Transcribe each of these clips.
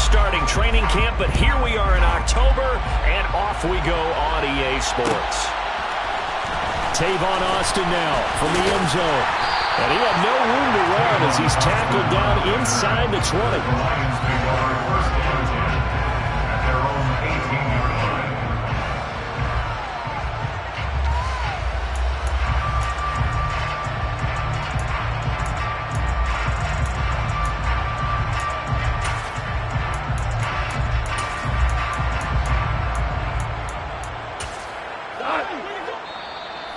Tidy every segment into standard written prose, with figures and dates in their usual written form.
starting training camp, but here we are in October, and off we go on EA Sports. Tavon Austin now from the end zone. And he had no room to run as he's tackled down inside the 20.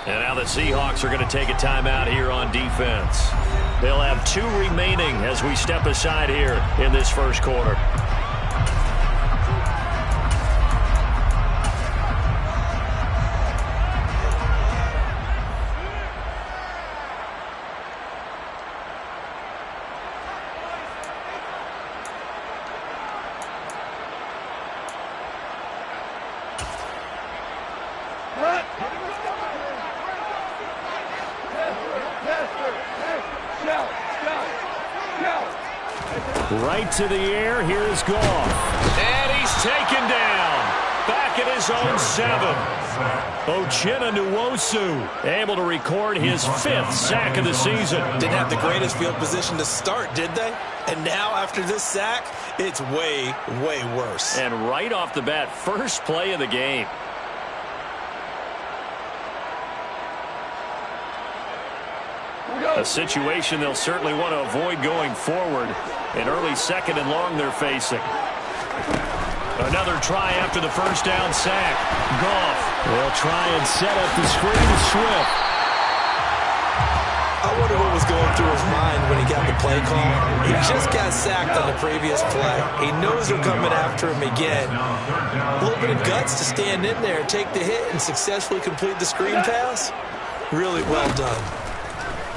And now the Seahawks are going to take a timeout here on defense. They'll have 2 remaining as we step aside here in this first quarter. Right to the air. Here's Goff. And he's taken down. Back at his own 7. Uchenna Nwosu able to record his 5th sack of the season. Didn't have the greatest field position to start, did they? And now after this sack, it's way, way worse. And right off the bat, first play of the game. A situation they'll certainly want to avoid going forward. An early 2nd and long they're facing. Another try after the first down sack. Goff will try and set up the screen to Swift. I wonder what was going through his mind when he got the play call. He just got sacked on the previous play. He knows they're coming after him again. A little bit of guts to stand in there, take the hit, and successfully complete the screen pass. Really well done.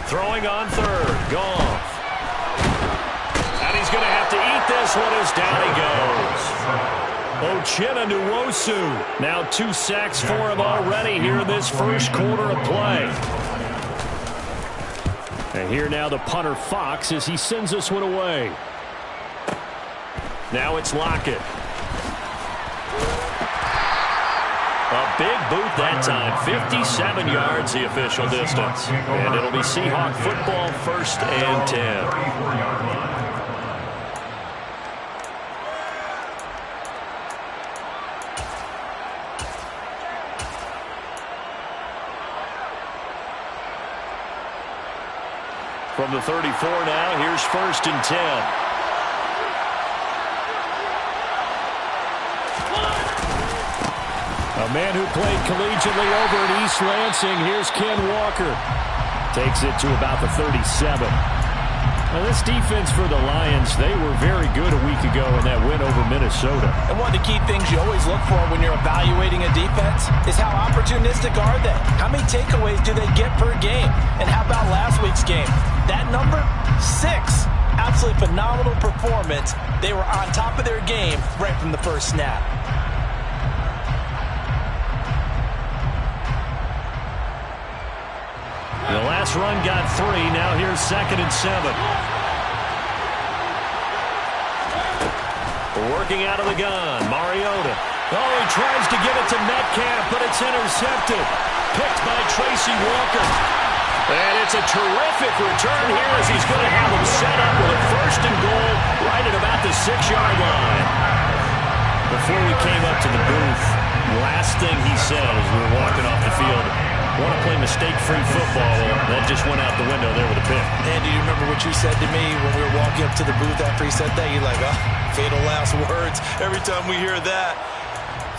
Throwing on 3rd. Goff. And he's going to have to eat this one as down he goes. Uchenna Nwosu. Now 2 sacks for him already here in this first quarter of play. And here now the punter Fox as he sends this one away. Now it's Lockett. A big boot that time. 57 yards the official distance. And it'll be Seahawk football, 1st and 10. From the 34 now, here's 1st and 10. A man who played collegiately over at East Lansing. Here's Ken Walker. Takes it to about the 37. Now this defense for the Lions, they were very good a week ago in that win over Minnesota. And one of the key things you always look for when you're evaluating a defense is how opportunistic are they? How many takeaways do they get per game? And how about last week's game? That number, 6. Absolutely phenomenal performance. They were on top of their game right from the first snap. The last run got 3. Now here's 2nd and 7. Working out of the gun. Mariota. Oh, he tries to get it to Metcalf, but it's intercepted. Picked by Tracy Walker. And it's a terrific return here as he's going to have him set up with a 1st and goal right at about the 6-yard line. Before we came up to the booth, last thing he said as we were walking off the field, want to play mistake-free football. Well, that just went out the window there with a pick. Andy, you remember what you said to me when we were walking up to the booth after he said that? You're like, oh, fatal last words. Every time we hear that,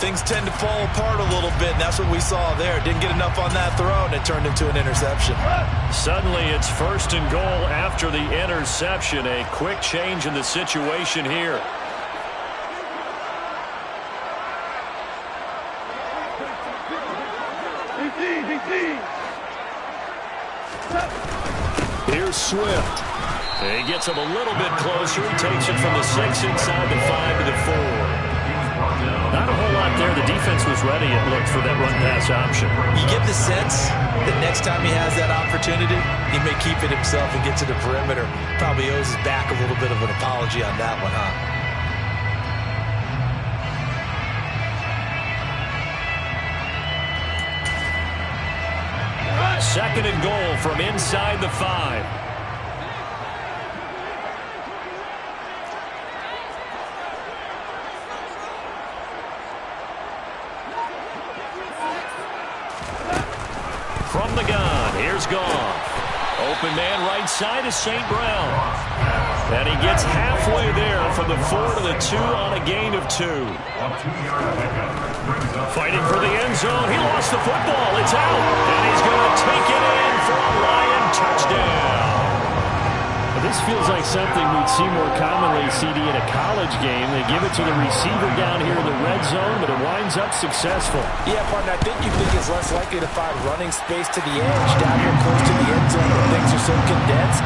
things tend to fall apart a little bit, and that's what we saw there. Didn't get enough on that throw, and it turned into an interception. Suddenly, it's 1st and goal after the interception. A quick change in the situation here. Here's Swift. He gets him a little bit closer. He takes it from the 6 inside the 5 to the 4. Not a whole lot there. The defense was ready, it looked, for that run-pass option. You get the sense that next time he has that opportunity, he may keep it himself and get to the perimeter. Probably owes his back a little bit of an apology on that one, huh? Second and goal from inside the 5. From the gun, here's Goff. Open man right side is St. Brown. And he gets halfway there from the 4 to the 2 on a gain of 2. Fighting for the end zone. He lost the football. It's out. And he's going to take it in for a Lion touchdown. This feels like something we'd see more commonly, CD, in a college game. They give it to the receiver down here in the red zone, but it winds up successful. Yeah, partner, I think you think it's less likely to find running space to the edge down here close to the end zone where things are so condensed.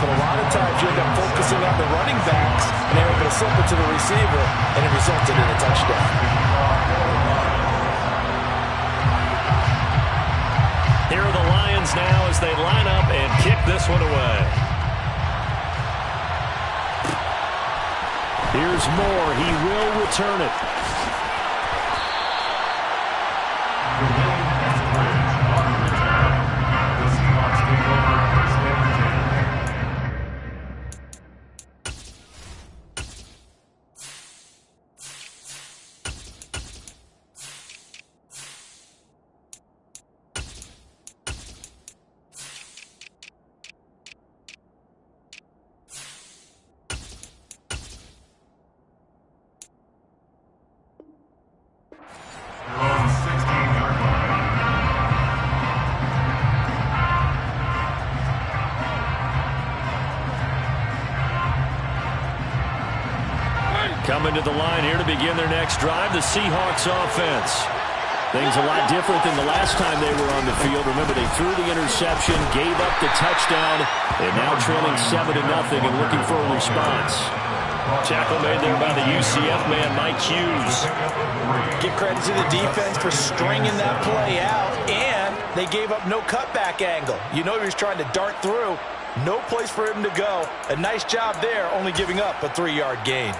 But a lot of times you end up focusing on the running backs, and they're able to slip it to the receiver, and it resulted in a touchdown. Here are the Lions now as they line up and kick this one away. Here's Moore. He will return it. Coming to the line here to begin their next drive, the Seahawks offense. Things a lot different than the last time they were on the field. Remember, they threw the interception, gave up the touchdown, and now trailing 7-0 and looking for a response. Tackle made there by the UCF man, Mike Hughes. Give credit to the defense for stringing that play out, and they gave up no cutback angle. You know he was trying to dart through. No place for him to go. A nice job there, only giving up a 3-yard gain.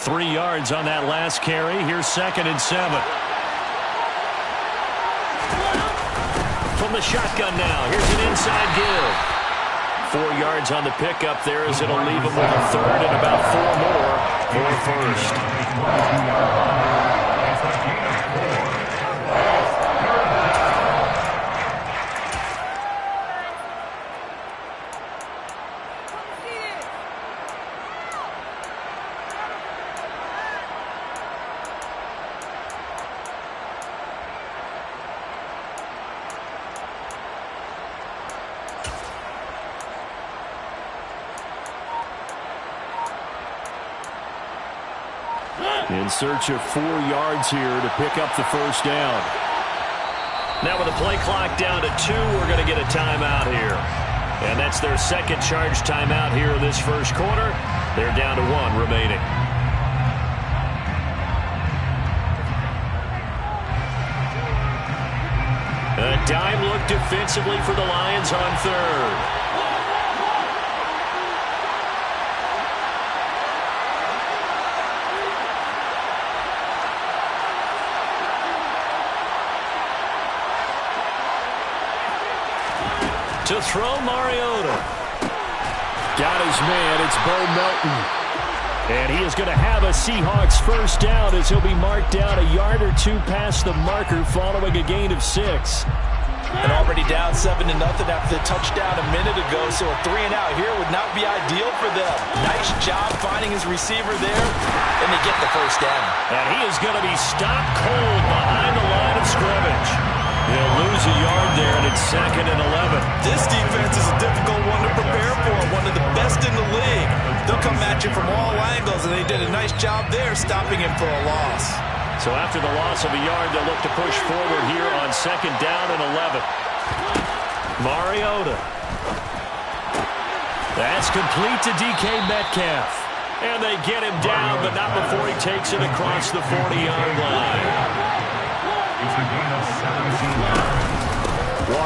Three yards on that last carry. Here's 2nd and 7. From the shotgun now. Here's an inside give. 4 yards on the pickup there as it'll leave him with a third and about 4 more for first. In search of 4 yards here to pick up the first down. Now with the play clock down to 2, we're going to get a timeout here. And that's their second charge timeout here in this first quarter. They're down to 1 remaining. A dime look defensively for the Lions on third. To throw, Mariota. Got his man. It's Bo Melton. And he is going to have a Seahawks first down as he'll be marked down a yard or 2 past the marker following a gain of 6. And already down 7-0 after the touchdown a minute ago, so a 3-and-out here would not be ideal for them. Nice job finding his receiver there, and they get the first down. And he is going to be stopped cold behind the line of scrimmage. He'll lose a yard there, and it's 2nd and 11. This defense is a difficult one to prepare for, one of the best in the league. They'll come at you from all angles, and they did a nice job there stopping him for a loss. So after the loss of a yard, they'll look to push forward here on 2nd down and 11. Mariota. That's complete to DK Metcalf. And they get him down, but not before he takes it across the 40-yard line.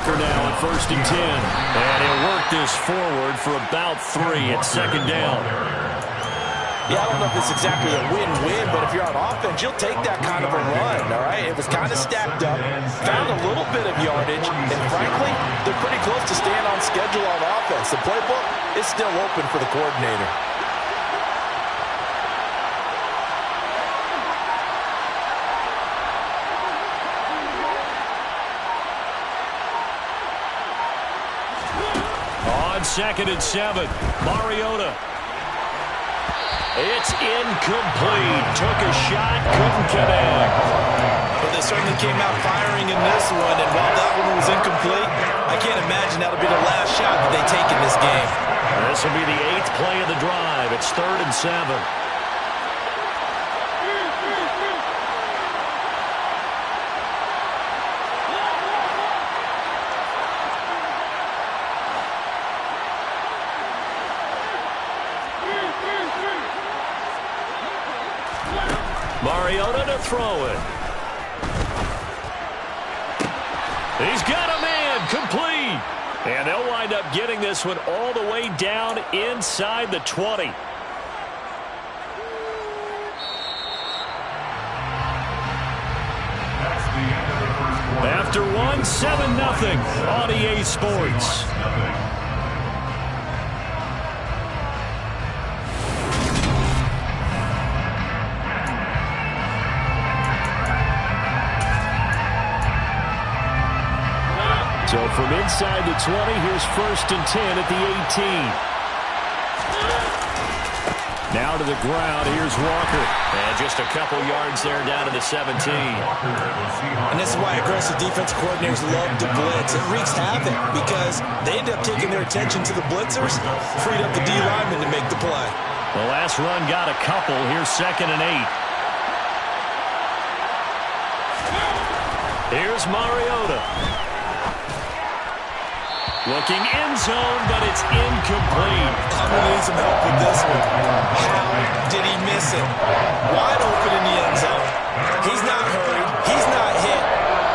Walker now at 1st and 10. And he'll work this forward for about 3 at 2nd down. Yeah, I don't know if it's exactly a win-win, but if you're on offense, you'll take that kind of a run, all right? It was kind of stacked up, found a little bit of yardage, and frankly, they're pretty close to staying on schedule on offense. The playbook is still open for the coordinator. On 2nd and 7, Mariota. It's incomplete. Took a shot, couldn't connect. But they certainly came out firing in this one, and while that one was incomplete, I can't imagine that'll be the last shot that they take in this game. This will be the 8th play of the drive. It's 3rd and 7. Mariota to throw it. He's got a man, complete. And they'll wind up getting this one all the way down inside the 20. After one, 7-0 on EA Sports. So from inside the 20, here's 1st and 10 at the 18. Now to the ground, here's Walker. And just a couple yards there down to the 17. And this is why aggressive defense coordinators love to blitz. It wreaks havoc because they end up taking their attention to the blitzers, freed up the D lineman to make the play. The last run got a couple. Here's 2nd and 8. Here's Mariota. Looking end zone, but it's incomplete. I'm going to need some help with this one. How did he miss it? Wide open in the end zone. He's not hurried. He's not hit.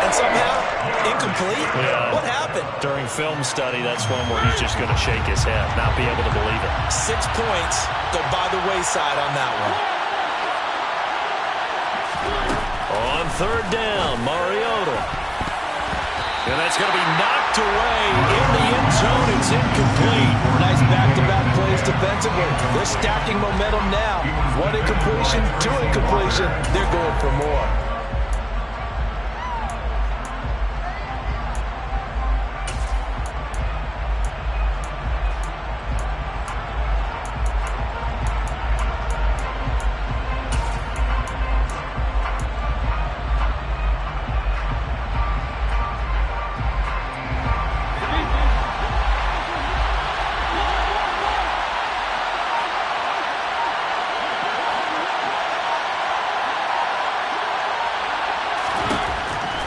And somehow, incomplete? Yeah. What happened? During film study, that's one where he's just going to shake his head, not be able to believe it. 6 points go by the wayside on that one. On 3rd down, Mariota. And that's going to be knocked away in the end zone. It's incomplete. Nice back-to-back plays defensively. They're stacking momentum now. 1 incompletion, 2 incompletion. They're going for more.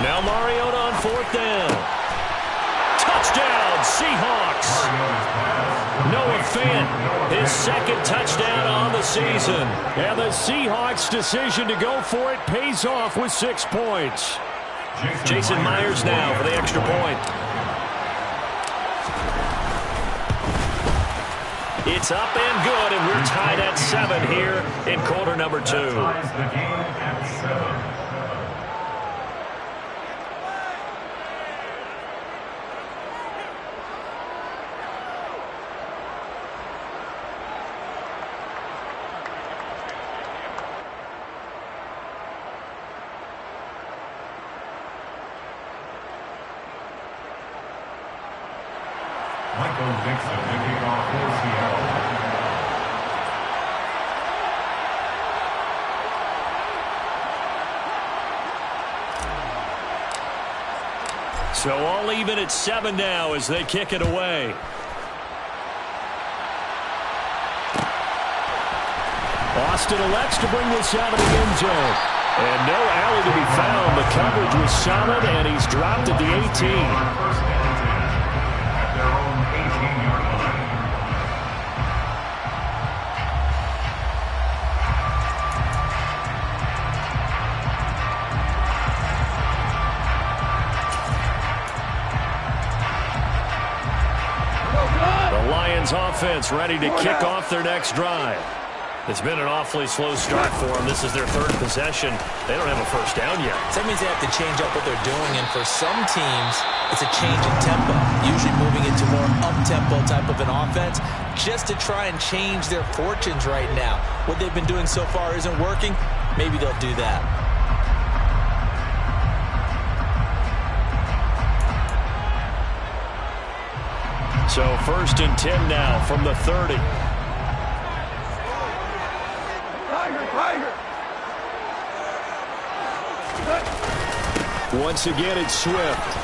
Now Mariota on 4th down. Touchdown, Seahawks. Noah Fant, his 2nd touchdown on the season. And the Seahawks' decision to go for it pays off with 6 points. Jason Myers now for the extra point. It's up and good, and we're tied at 7 here in quarter number 2. So all even at 7 now as they kick it away. Austin elects to bring this out of the end zone. And no alley to be found. The coverage was solid, and he's dropped at the 18. Lions offense ready to kick off their next drive. It's been an awfully slow start for them. This is their third possession. They don't have a first down yet. So that means they have to change up what they're doing, and for some teams, it's a change in tempo, usually moving into more up-tempo type of an offense just to try and change their fortunes right now. What they've been doing so far isn't working. Maybe they'll do that. So 1st and 10 now from the 30. Once again, it's Swift.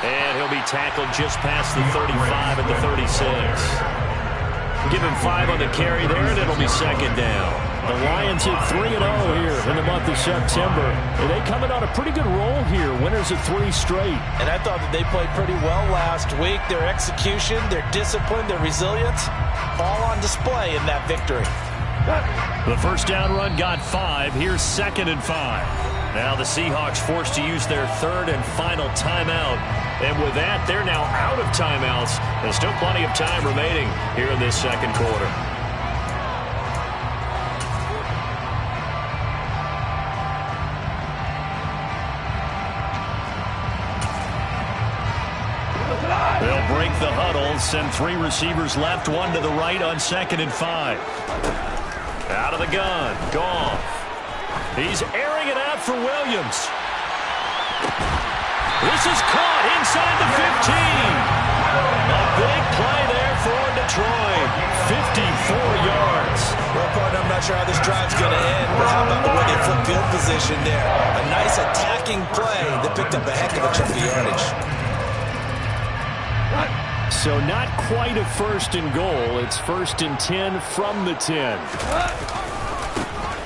And he'll be tackled just past the 35 at the 36. Give him 5 on the carry there, and it'll be 2nd down. The Lions hit 3-0 here in the month of September. And they coming on a pretty good roll here. Winners of 3 straight. And I thought that they played pretty well last week. Their execution, their discipline, their resilience, all on display in that victory. The first down run got 5. Here's 2nd and 5. Now the Seahawks forced to use their 3rd and final timeout. And with that, they're now out of timeouts. There's still plenty of time remaining here in this second quarter. They'll break the huddle, send 3 receivers left, 1 to the right on 2nd and 5. Out of the gun, Goff. He's airing it out for Williams. This is caught inside the 15. A big play there for Detroit. 54 yards. Well, partner, I'm not sure how this drive's going to end, but how about the way they flip field position there? A nice attacking play that picked up a heck of a chunk of yardage. So not quite a 1st and goal. It's 1st and 10 from the 10.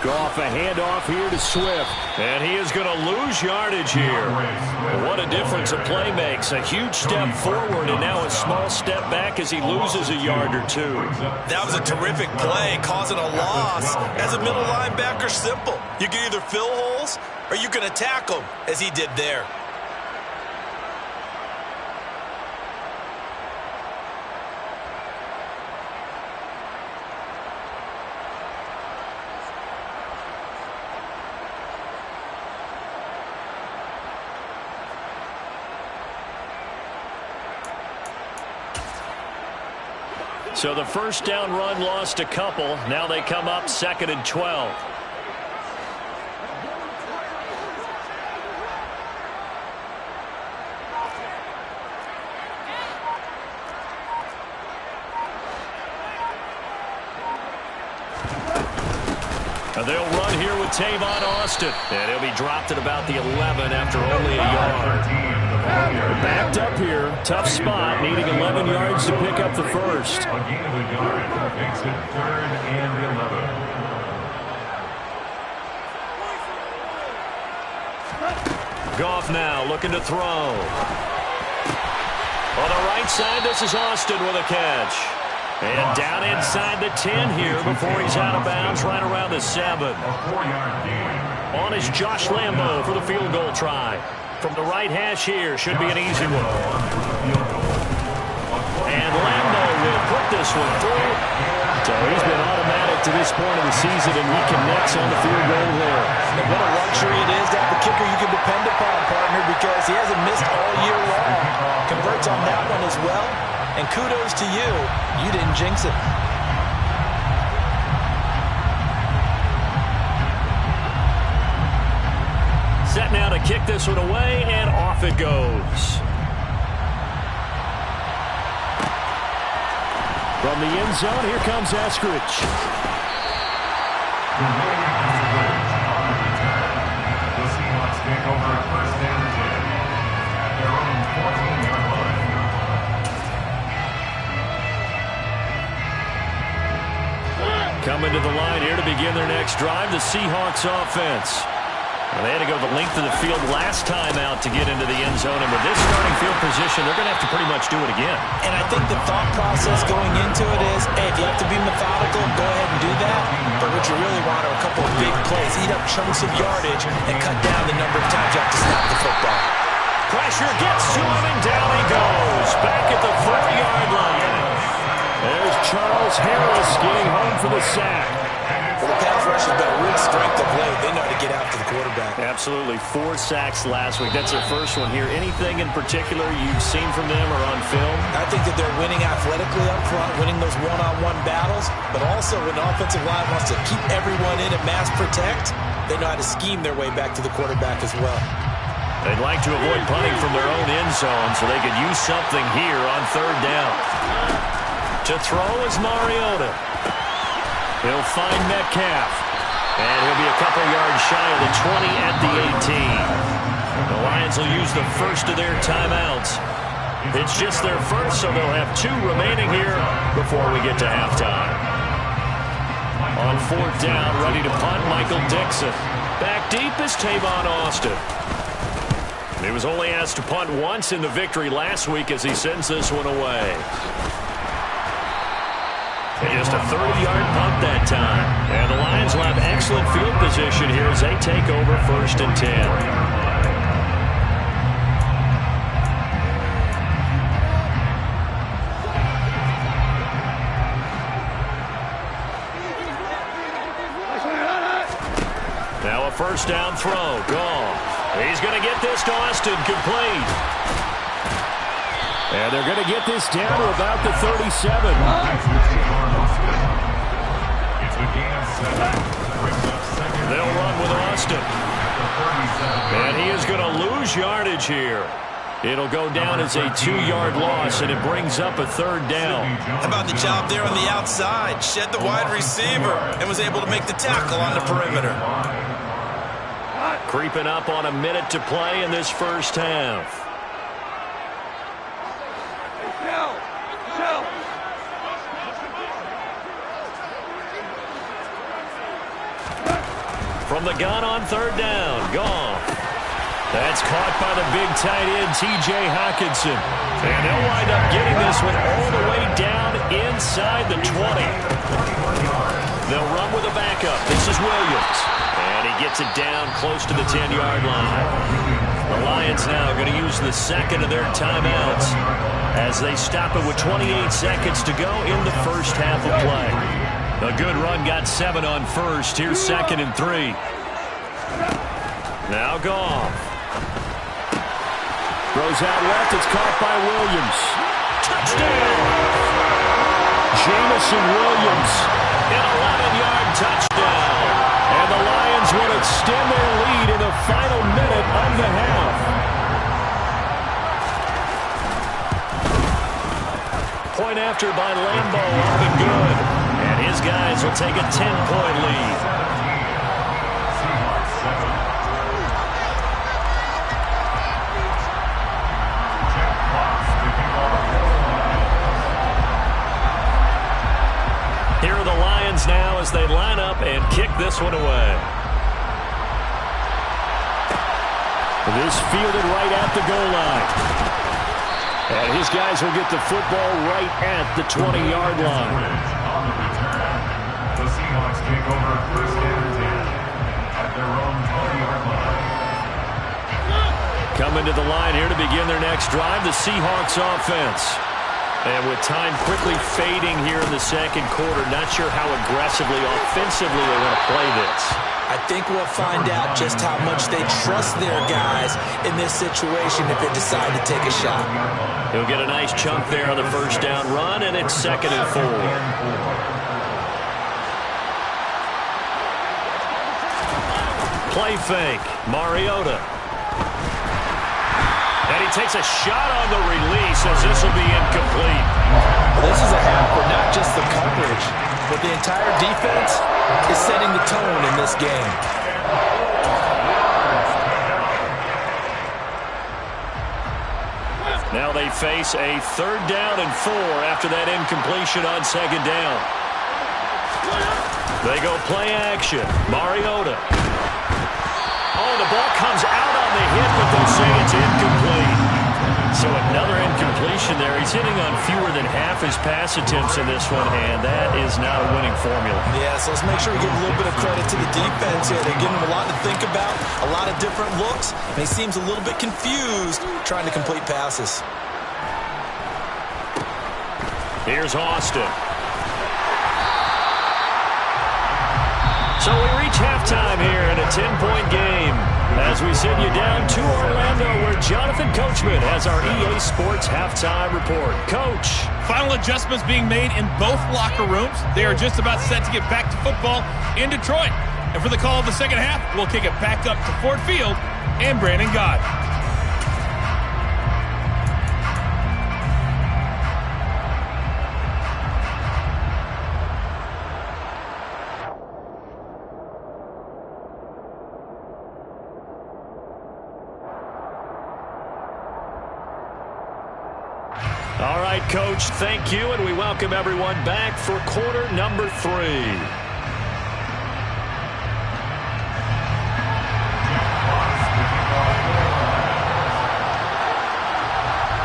Goff, a handoff here to Swift. And he is going to lose yardage here. What a difference a play makes. A huge step forward and now a small step back as he loses a yard or 2. That was a terrific play, causing a loss. As a middle linebacker, simple. You can either fill holes or you can attack them, as he did there. So the first down run lost a couple. Now they come up 2nd and 12. They'll run here with Tavon Austin. And he'll be dropped at about the 11 after only a yard. Backed up here. Tough spot. Needing 11 yards to pick up the first. Goff now looking to throw. On the right side, this is Austin with a catch. And down inside the 10 here before he's out of bounds, right around the 7. On is Josh Lambo for the field goal try. From the right hash here, should be an easy one. And Lambo will put this one through. So he's been automatic to this point of the season, and he connects on the field goal there. And what a luxury it is to have the kicker you can depend upon, partner, because he hasn't missed all year long. Converts on that one as well. And kudos to you. You didn't jinx it. Set now to kick this one away, and off it goes. From the end zone, here comes Eskridge. The Seahawks take over at 1st and 10 at their own 14-yard line. Coming to the line here to begin their next drive, the Seahawks offense. Well, they had to go the length of the field last time out to get into the end zone, and with this starting field position, they're going to have to pretty much do it again. And I think the thought process going into it is, hey, if you have to be methodical, go ahead and do that. But what you really want are a couple of big plays, eat up chunks of yardage, and cut down the number of times you have to snap the football. Pressure gets to him, and down he goes. Back at the 4-yard line. for the sack. Well, the pass rush has been a real strength of late. They know how to get after the quarterback. Absolutely. 4 sacks last week. That's their first one here. Anything in particular you've seen from them or on film? I think that they're winning athletically up front, winning those one-on-one battles, but also when the offensive line wants to keep everyone in and mass protect, they know how to scheme their way back to the quarterback as well. They'd like to avoid punting from their own end zone so they could use something here on 3rd down. To throw is Mariota. He'll find Metcalf. And he'll be a couple yards shy of the 20 at the 18. The Lions will use the first of their timeouts. It's just their first, so they'll have 2 remaining here before we get to halftime. On 4th down, ready to punt, Michael Dixon. Back deep is Tavon Austin. He was only asked to punt once in the victory last week as he sends this one away. And just a 30-yard punt that time. And the Lions will have excellent field position here as they take over 1st and 10. Now a 1st down throw. Gone. He's going to get this to Austin, complete. And they're going to get this down to about the 37. They'll run with Austin. And he is going to lose yardage here. It'll go down as a 2-yard loss, and it brings up a 3rd down. How about the job there on the outside? Shed the wide receiver and was able to make the tackle on the perimeter. Creeping up on a minute to play in this first half. From the gun on 3rd down, Goff. That's caught by the big tight end, T.J. Hockenson. And they'll wind up getting this one all the way down inside the 20. They'll run with a backup. This is Williams. And he gets it down close to the 10-yard line. The Lions now are going to use the second of their timeouts as they stop it with 28 seconds to go in the first half of play. A good run got 7 on 1st. Here's 2nd and 3. Now Goff. Throws out left. It's caught by Williams. Touchdown! Jamison Williams. An 11-yard touchdown. And the Lions will extend their lead in the final minute of the half. Point after by Lambeau, up and good. And his guys will take a 10-point lead. Here are the Lions now as they line up and kick this one away. This fielded right at the goal line. And his guys will get the football right at the 20-yard line. The Seahawks take over 1st and 10 at their own 20-yard line. Coming to the line here to begin their next drive, the Seahawks offense. And with time quickly fading here in the second quarter, not sure how aggressively, offensively they want to play this. I think we'll find out just how much they trust their guys in this situation if they decide to take a shot. He'll get a nice chunk there on the 1st down run, and it's 2nd and 4. Play fake, Mariota. And he takes a shot on the release as this will be incomplete. This is a half where not just the coverage, but the entire defense is setting the tone in this game. Now they face a 3rd down and 4 after that incompletion on 2nd down. They go play action. Mariota. Oh, the ball comes out on the hit, but they'll say it's incomplete. So another incompletion there. He's hitting on fewer than half his pass attempts in this one, and that is not a winning formula. Yeah, so let's make sure we give a little bit of credit to the defense here. They're giving him a lot to think about, a lot of different looks, and he seems a little bit confused trying to complete passes. Here's Austin. So we reach halftime here in a 10-point game as we send you down to Orlando where Jonathan Coachman has our EA Sports halftime report. Coach. Final adjustments being made in both locker rooms. They are just about set to get back to football in Detroit. And for the call of the second half, we'll kick it back up to Ford Field and Brandon Gott. All right, Coach, thank you, and we welcome everyone back for quarter number 3.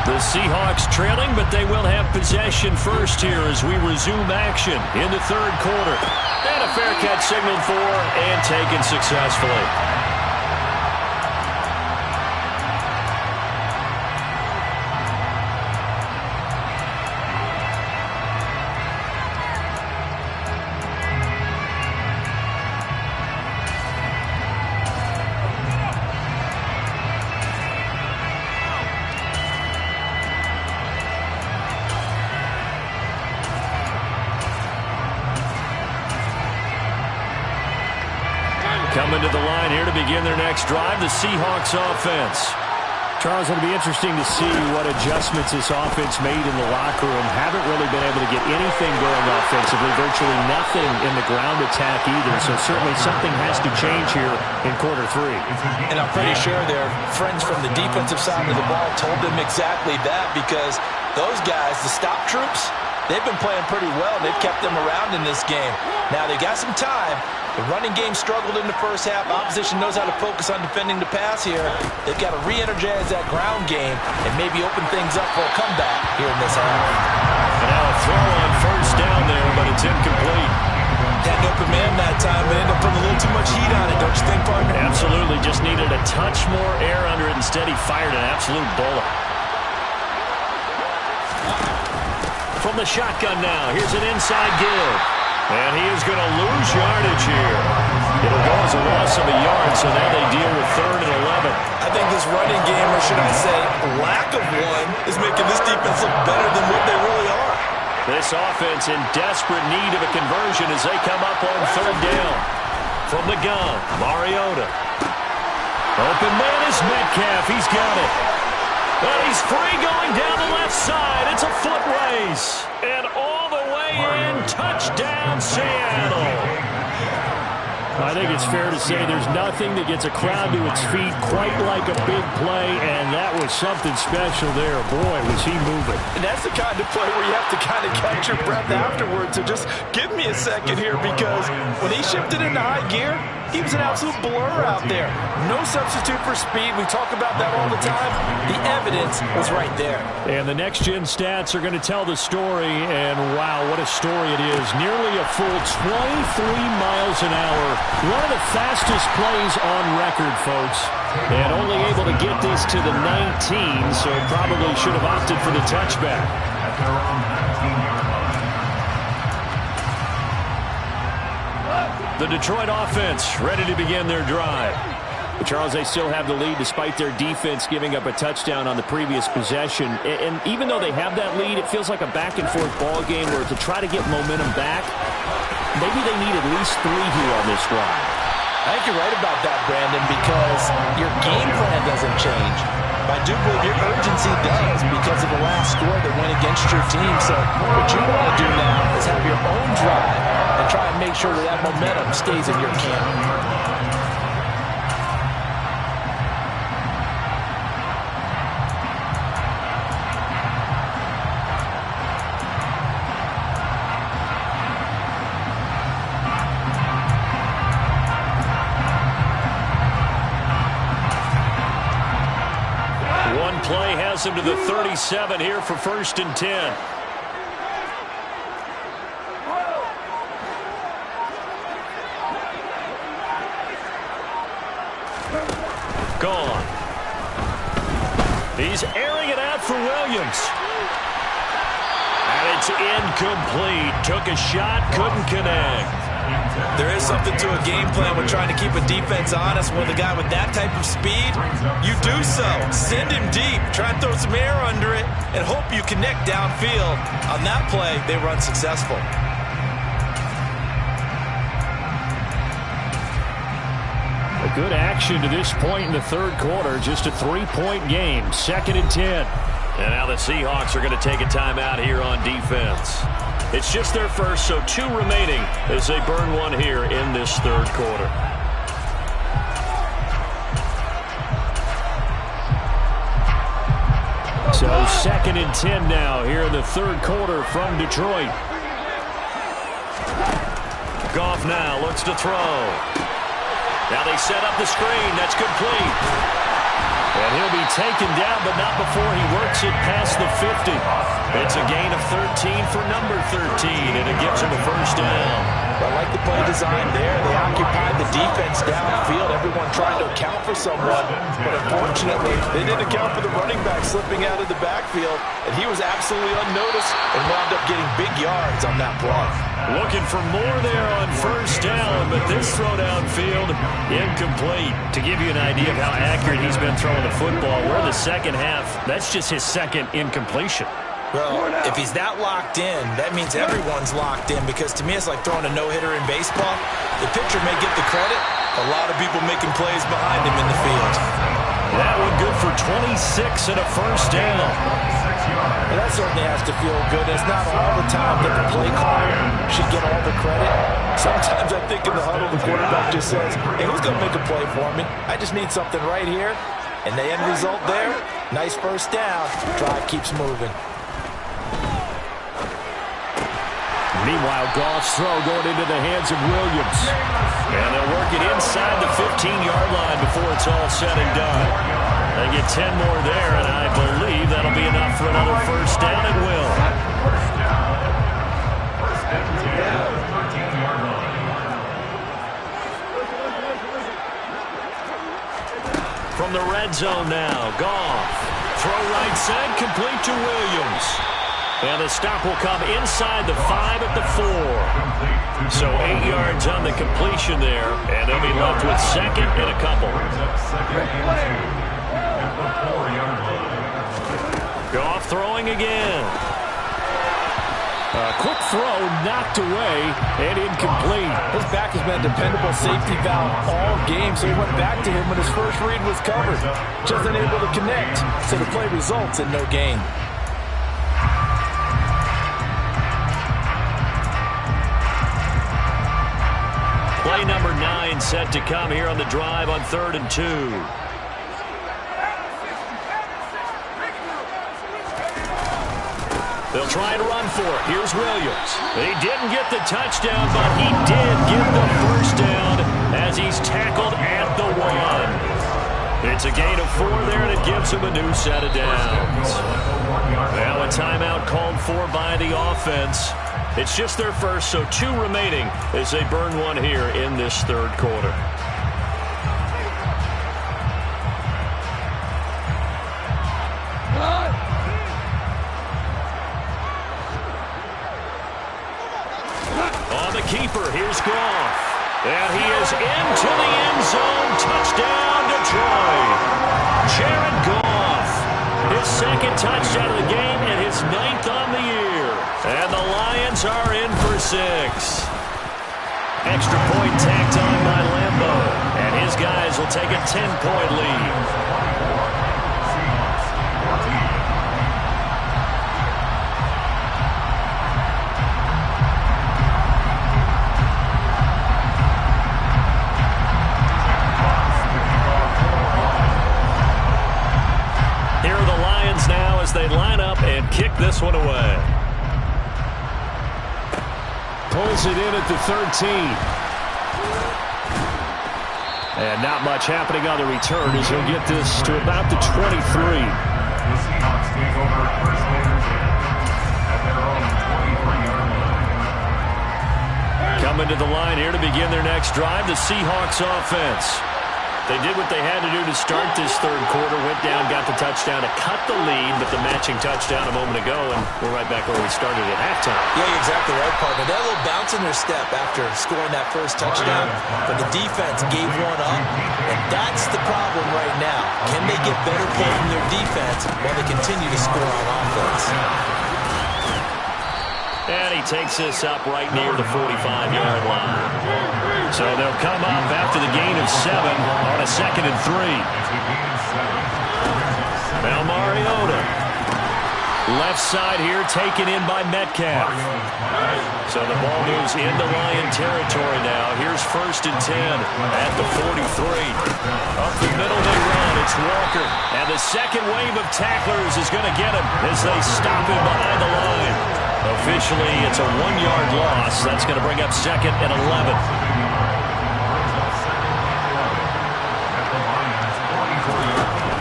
The Seahawks trailing, but they will have possession first here as we resume action in the third quarter. And a fair catch signaled for and taken successfully. Coming to the line here to begin their next drive, the Seahawks offense. Charles, it'll be interesting to see what adjustments this offense made in the locker room. Haven't really been able to get anything going offensively, virtually nothing in the ground attack either. So certainly something has to change here in quarter 3. And I'm pretty sure their friends from the defensive side of the ball told them exactly that, because those guys, the stop troops, they've been playing pretty well. They've kept them around in this game. Now they got some time. The running game struggled in the first half. Opposition knows how to focus on defending the pass here. They've got to re-energize that ground game and maybe open things up for a comeback here in this half. And now a throw on first down there, but it's incomplete. Had an open man that time, but ended up putting a little too much heat on it, don't you think, partner? Absolutely. Just needed a touch more air under it. Instead, he fired an absolute bullet. From the shotgun now, here's an inside give. And he is going to lose yardage here. It'll go as a loss of a yard, so now they deal with 3rd and 11. I think this running game, or should I say lack of one, is making this defense look better than what they really are. This offense in desperate need of a conversion as they come up on 3rd down. From the gun, Mariota. Open man is Metcalf. He's got it. And he's free going down the left side. It's a foot race. And all the way in, touchdown Seattle. I think it's fair to say there's nothing that gets a crowd to its feet quite like a big play, and that was something special there. Boy, was he moving. And that's the kind of play where you have to kind of catch your breath afterwards. So just give me a second here, because when he shifted into high gear, he was an absolute blur out there. No substitute for speed. We talk about that all the time. The evidence was right there. And the next-gen stats are going to tell the story, and wow, what a story it is. Nearly a full 23 miles an hour. One of the fastest plays on record, folks. And only able to get this to the 19, so probably should have opted for the touchback. At their own 19-yard line. The Detroit offense ready to begin their drive. Charles, they still have the lead despite their defense giving up a touchdown on the previous possession. And even though they have that lead, it feels like a back-and-forth ball game where to try to get momentum back, maybe they need at least 3 here on this drive. I think you're right about that, Brandon, because your game plan doesn't change. I do believe your urgency does because of the last score that went against your team. So what you want to do now is have your own drive and try and make sure that that momentum stays in your camp. Play has him to the 37 here for 1st and 10. Gone. He's airing it out for Williams. And it's incomplete. Took a shot, couldn't connect. There is something to a game plan when trying to keep a defense honest. With a guy with that type of speed, you do so. Send him deep. Try and throw some air under it and hope you connect downfield. On that play, they run successful. A good action to this point in the third quarter. Just a 3-point game. 2nd and 10. And now the Seahawks are going to take a timeout here on defense. It's just their first, so 2 remaining as they burn one here in this third quarter. So 2nd and 10 now here in the third quarter from Detroit. Goff now looks to throw. Now they set up the screen. That's complete. And he'll be taken down, but not before he works it past the 50. It's a gain of 13 for number 13, and it gives him a first down. I like the play design there. They occupied the defense downfield. Everyone trying to account for someone, but unfortunately, they didn't account for the running back slipping out of the backfield, and he was absolutely unnoticed and wound up getting big yards on that play. Looking for more there on first down, but this throw downfield, incomplete. To give you an idea of how accurate he's been throwing the football, we're in the second half. That's just his second incompletion. Well, if he's that locked in, that means everyone's locked in, because to me it's like throwing a no-hitter in baseball. The pitcher may get the credit, a lot of people making plays behind him in the field. That one good for 26 and a first down. And that certainly has to feel good. It's not all the time that the play caller should get all the credit. Sometimes I think in the huddle the quarterback just says, hey, who's going to make a play for me? I just need something right here. And the end result there, nice first down. Drive keeps moving. Meanwhile, Goff's throw going into the hands of Williams. And they'll work it inside the 15-yard line before it's all said and done. They get 10 more there, and I believe that'll be enough for another first down. It will. From the red zone now, Goff. Throw right side, complete to Williams. And the stop will come inside the 5 at the 4. So 8 yards on the completion there, and they'll be left with second and a couple. Goff throwing again. A quick throw knocked away and incomplete. His back has been a dependable safety valve all game, so he went back to him when his first read was covered. Just unable to connect, so the play results in no gain. Play number 9 set to come here on the drive on 3rd and 2. They'll try to run for it. Here's Williams. He didn't get the touchdown, but he did get the first down as he's tackled at the 1. It's a gain of 4 there, and it gives him a new set of downs. Now a timeout called for by the offense. It's just their first, so 2 remaining as they burn one here in this third quarter. On the keeper, here's Goff. And he is into the end zone. Touchdown, Detroit. Jared Goff. His second touchdown of the game and his 9th on the year. And the Lions are in for 6. Extra point tacked on by Lambeau. And his guys will take a 10-point lead. Here are the Lions now as they line up and kick this one away. Pulls it in at the 13. And not much happening on the return as he'll get this to about the 23. The Seahawks take over first Raiders at their own 23-yard line. Coming to the line here to begin their next drive, the Seahawks offense. They did what they had to do to start this third quarter, went down, got the touchdown to cut the lead, but the matching touchdown a moment ago, and we're right back where we started at halftime. Yeah, you're exactly right, partner. They had a little bounce in their step after scoring that first touchdown, but the defense gave one up, and that's the problem right now. Can they get better play from their defense while they continue to score on offense? And he takes this up right near the 45-yard line. So they'll come up after the gain of 7 on a 2nd and 3. Now Mariota. Left side here taken in by Metcalf. So the ball moves into Lion territory now. Here's 1st and 10 at the 43. Up the middle they run. It's Walker. And the second wave of tacklers is going to get him as they stop him behind the line. Officially, it's a 1-yard loss. That's going to bring up 2nd and 11.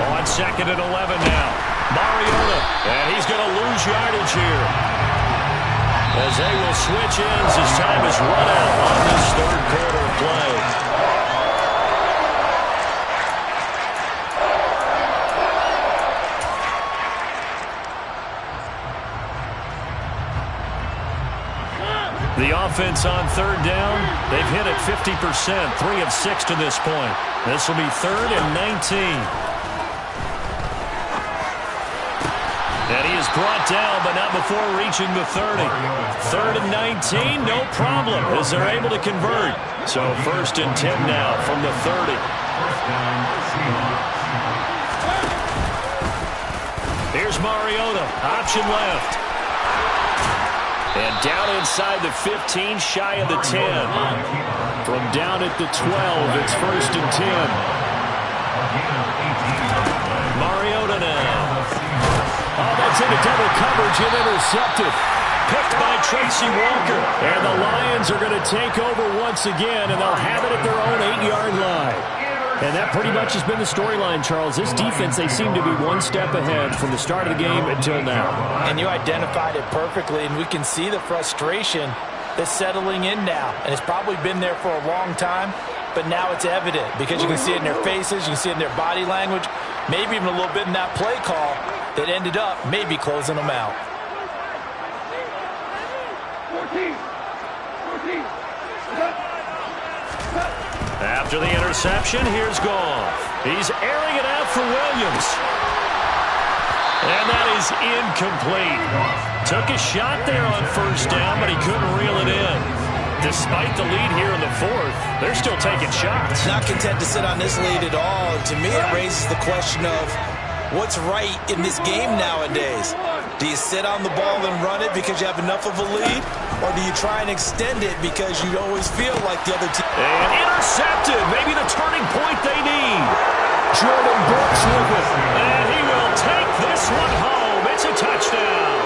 On 2nd and 11 now. Mariota, and he's going to lose yardage here. As they will switch ends as time is run out on this third quarter play. The offense on 3rd down, they've hit it 50%, 3 of 6 to this point. This will be 3rd and 19. And he is brought down, but not before reaching the 30. 3rd and 19, no problem, as they're able to convert. So 1st and 10 now from the 30. Here's Mariota, option left. And down inside the 15, shy of the 10. From down at the 12, it's 1st and 10. Mariota now. Oh, that's into double coverage and intercepted. Picked by Tracy Walker. And the Lions are going to take over once again, and they'll have it at their own 8-yard line. And that pretty much has been the storyline, Charles. This defense, they seem to be one step ahead from the start of the game until now. And you identified it perfectly, and we can see the frustration that's settling in now. And it's probably been there for a long time, but now it's evident because you can see it in their faces, you can see it in their body language, maybe even a little bit in that play call that ended up maybe closing them out. 14. After the interception, here's Goff. He's airing it out for Williams. And that is incomplete. Took a shot there on 1st down, but he couldn't reel it in. Despite the lead here in the 4th, they're still taking shots. Not content to sit on this lead at all. To me, it raises the question of what's right in this game nowadays. Do you sit on the ball and run it because you have enough of a lead? Or do you try and extend it because you always feel like the other team? And intercepted. Maybe the turning point they need. Jordan Brooks with it. And he will take this one home. It's a touchdown.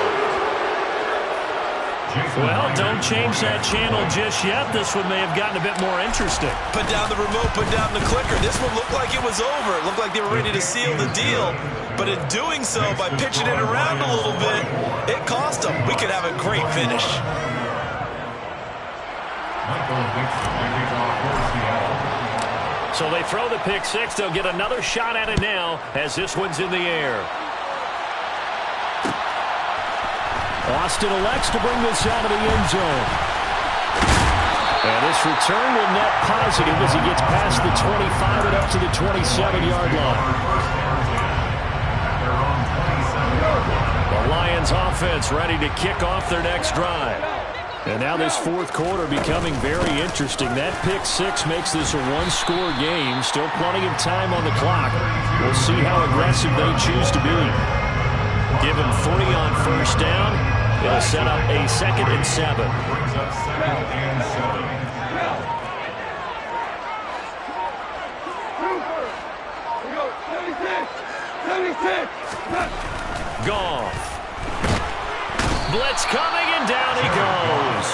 Well, don't change that channel just yet. This one may have gotten a bit more interesting. Put down the remote, put down the clicker. This one looked like it was over. It looked like they were ready to seal the deal. But in doing so, by pitching it around a little bit, it cost them. We could have a great finish. So they throw the pick 6. They'll get another shot at it now as this one's in the air. Austin elects to bring this out of the end zone. And this return will net positive as he gets past the 25 and up to the 27-yard line. The Lions offense ready to kick off their next drive. And now this 4th quarter becoming very interesting. That pick 6 makes this a one-score game. Still plenty of time on the clock. We'll see how aggressive they choose to be. Give him 3 on 1st down. It'll set up a 2nd and 7. Goff. Blitz coming, and down he goes.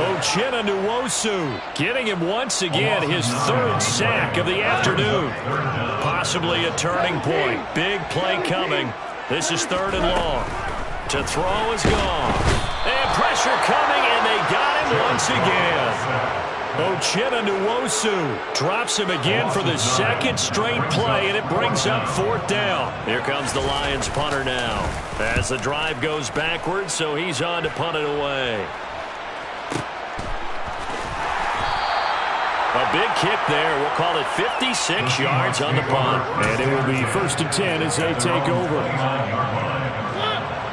Uchenna Nwosu getting him once again his 3rd sack of the afternoon. Possibly a turning point. Big play coming. This is 3rd and long. To throw is Goff. And pressure coming, and they got him once again. Uchenna drops him again for the second straight play, and it brings up fourth down. Here comes the Lions punter now as the drive goes backwards, so he's on to punt it away. A big kick there. We'll call it 56 yards on the punt. And it will be 1st and 10 as they take over.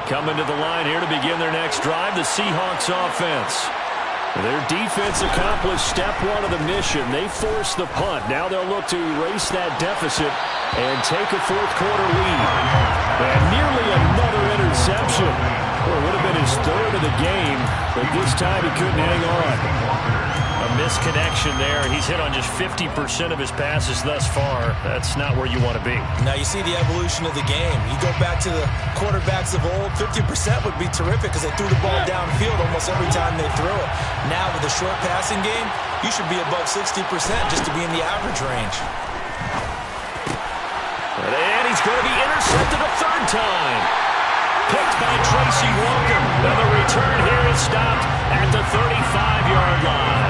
Coming to the line here to begin their next drive, the Seahawks offense. Their defense accomplished step one of the mission. They forced the punt. Now they'll look to erase that deficit and take a fourth quarter lead. And nearly another interception. Well, it would have been his third of the game, but this time he couldn't hang on. A misconnection there. He's hit on just 50% of his passes thus far. That's not where you want to be. Now you see the evolution of the game. You go back to the quarterbacks of old, 50% would be terrific because they threw the ball downfield almost every time they threw it. Now with the short passing game, you should be above 60% just to be in the average range. And he's going to be intercepted a third time. Picked by Tracy Walker. And the return here is stopped at the 35-yard line.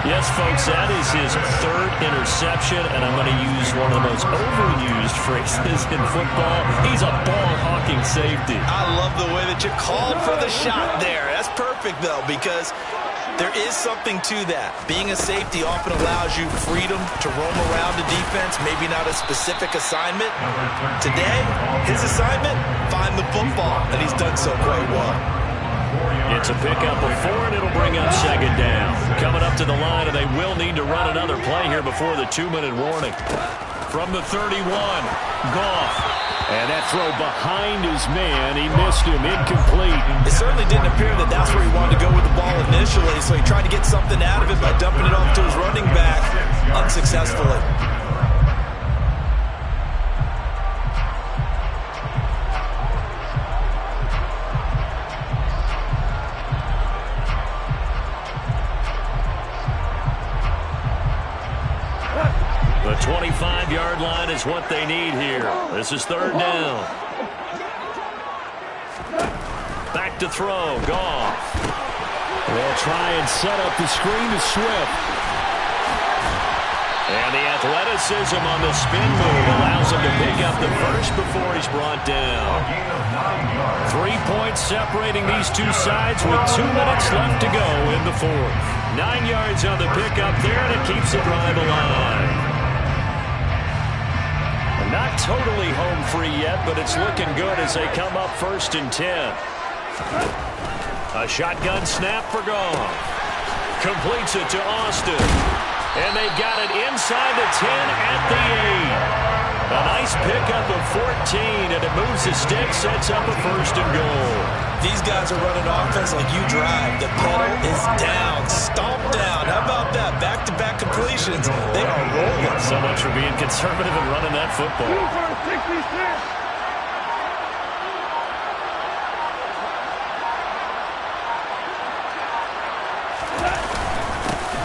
Yes, folks, that is his third interception, and I'm going to use one of the most overused phrases in football. He's a ball-hawking safety. I love the way that you called for the shot there. That's perfect, though, because there is something to that. Being a safety often allows you freedom to roam around the defense, maybe not a specific assignment. Today, his assignment, find the football, and he's done so quite well. It's a pickup of 4, and it'll bring up second down. Coming up to the line, and they will need to run another play here before the 2-minute warning. From the 31, Goff. And that throw behind his man, he missed him, incomplete. It certainly didn't appear that that's where he wanted to go with the ball initially, so he tried to get something out of it by dumping it off to his running back unsuccessfully. The 25-yard line is what they need here. This is third down. Back to throw. Goff. They'll try and set up the screen to Swift. And the athleticism on the spin move allows him to pick up the first before he's brought down. 3 points separating these two sides with 2 minutes left to go in the fourth. 9 yards on the pickup there, and it keeps the drive alive. Not totally home free yet, but it's looking good as they come up 1st and 10. A shotgun snap for Goff. Completes it to Austin. And they got it inside the 10 at the 8. A nice pickup of 14, and it moves the stick, sets up a 1st and goal. These guys are running offense like you drive. The pedal is down, stomp down. How about that? Back-to-back completions. They are rolling. So much for being conservative and running that football.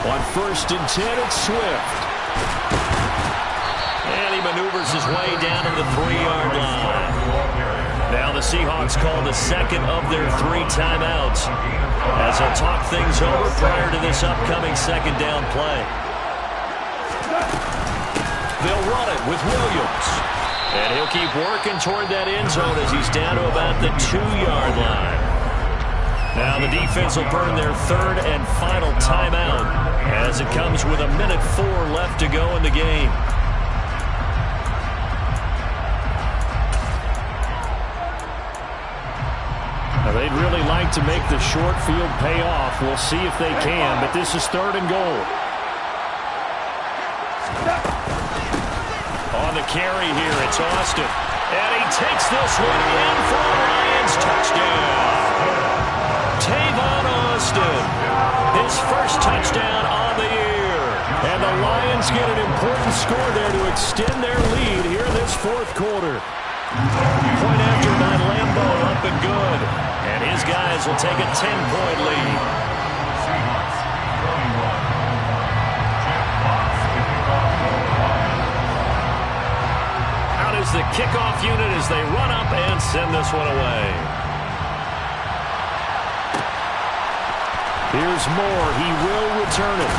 On 1st and 10, it's Swift. And he maneuvers his way down to the 3-yard line. Now the Seahawks call the second of their 3 timeouts as they'll talk things over prior to this upcoming second down play. They'll run it with Williams. And he'll keep working toward that end zone as he's down to about the 2-yard line. Now the defense will burn their 3rd and final timeout as it comes with 1:04 left to go in the game. Now they'd really like to make the short field pay off. We'll see if they can, but this is 3rd and goal. On the carry here, it's Austin. And he takes this one in for a Lions touchdown. Tavon Austin, his first touchdown on the year. And the Lions get an important score there to extend their lead here in this 4th quarter. Point after by Lambeau, up and good. And his guys will take a 10-point lead. Out is the kickoff unit as they run up and send this one away. Here's Moore. He will return it.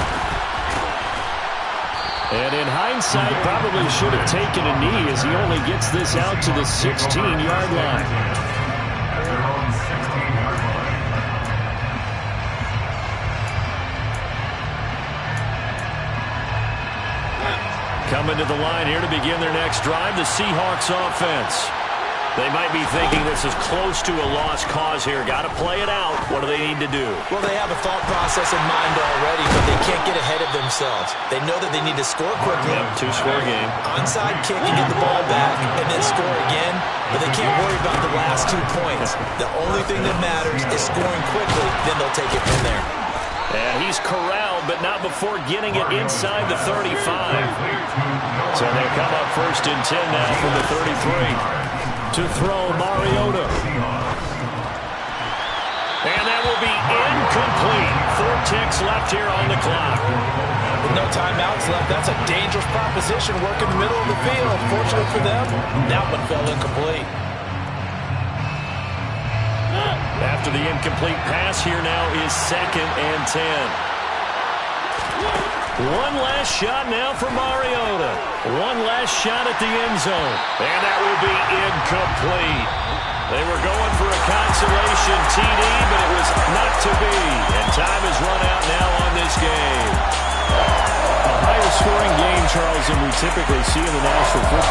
And in hindsight, probably should have taken a knee as he only gets this out to the 16-yard line. Their own 16-yard line. Coming to the line here to begin their next drive, the Seahawks offense. They might be thinking this is close to a lost cause here. Got to play it out. What do they need to do? Well, they have a thought process in mind already, but they can't get ahead of themselves. They know that they need to score quickly. Yep, two-score game. Onside kick and get the ball back and then score again, but they can't worry about the last 2 points. The only thing that matters is scoring quickly, then they'll take it from there. And he's corralled, but not before getting it inside the 35. So they come up 1st and 10 now from the 33. To throw, Mariota. And that will be incomplete. 4 ticks left here on the clock. With no timeouts left, that's a dangerous proposition. Work in the middle of the field. Fortunately for them, that one fell incomplete. After the incomplete pass, here now is 2nd and 10. One last shot now for Mariota. One last shot at the end zone. And that will be incomplete. They were going for a consolation TD, but it was not to be. And time is run out now on this game. A higher scoring game, Charles, than we typically see in the National Football